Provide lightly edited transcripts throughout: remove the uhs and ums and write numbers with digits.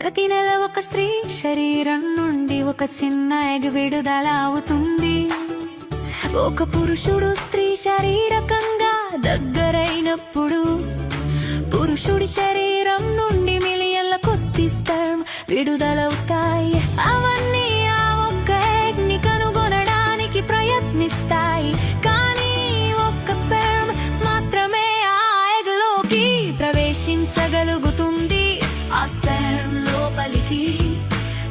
ప్రతి నెల ఒక స్త్రీ శరీరం నుండి ఒక చిన్న ఎగ్ విడుదల అవుతుంది. ఒక పురుషుడు స్త్రీ శారీరకంగా దగ్గరైనప్పుడు పురుషుడి శరీరం నుండి మిలియన్ల కొద్ది స్పెర్మ్ విడుదలవుతాయి. అవన్నీ ఆ ఒక్క ఎగ్ ని కనుగొనడానికి ప్రయత్నిస్తాయి. కానీ ఒక్క స్పెర్మ్ మాత్రమే ఆ ఎగ్ లోకి ప్రవేశించగలుగుతుంది. ఆ స్పెర్మ్ లోపలికి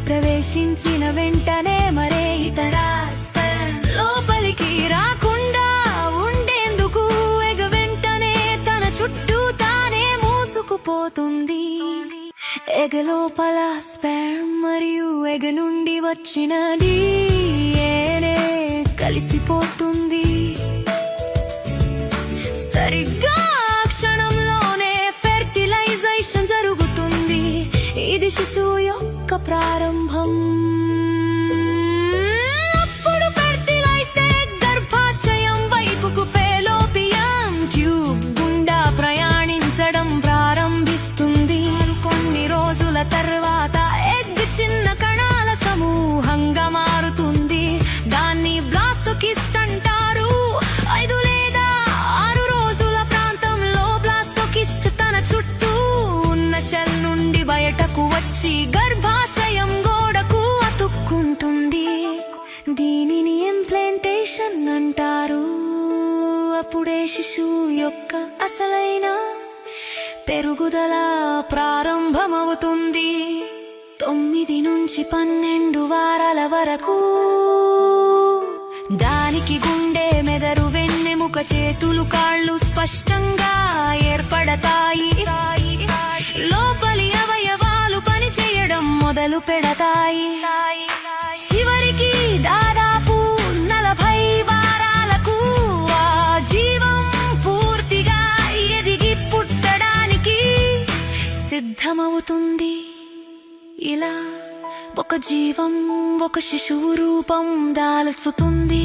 ప్రవేశించిన వెంటనే మరే ఇతర స్పెర్మ్ లోపలికి రాకుండా ఉండేందుకు ఎగ్ వెంటనే తన చుట్టూ తానే మూసుకుపోతుంది. ఎగ్ లోపల స్పెర్మ్ మరియు ఎగ్ నుండి వచ్చిన DNA కలిసిపోతుంది. సరిగ్గా క్షణంలోనే ఫెర్టిలైజేషన్ జరుగుతుంది. ఇది శిశువు యొక్క ప్రారంభం. అప్పుడు ఫెర్టిలైజ్ గర్భాశయం వైపుకు ఫెలోపియన్ ట్యూబ్ గుండా ప్రయాణించడం ప్రారంభిస్తుంది. కొన్ని రోజుల తర్వాత ఎగ్ చిన్న కణాల సమూహంగా మారుతుంది. దాన్ని బ్లాస్టోకిస్ట్ అంటారు. 5 లేదా 6 రోజుల ప్రాంతంలో బ్లాస్టోకిస్ట్ తన చుట్టూ ఉన్న షెల్ నుండి బయటకు వచ్చి గర్భాశయం గోడకు అతుక్కుంటుంది. దీనిని ఇంప్లాంటేషన్ అంటారు. అప్పుడే శిశువు యొక్క అసలైన పెరుగుదల ప్రారంభమవుతుంది. 9 నుంచి 12 వారాల వరకు దానికి గుండె, మెదడు, వెన్నెముక, చేతులు, కాళ్ళు స్పష్టంగా ఏర్పడతాయి. లోపలి అవయవాలు పనిచేయడం మొదలు పెడతాయి. చివరికి దాదాపు 40 వారాలకు ఆ జీవం పూర్తిగా ఎదిగి పుట్టడానికి సిద్ధమవుతుంది. ఇలా ఒక జీవం ఒక శిశువు రూపం దాల్చుతుంది.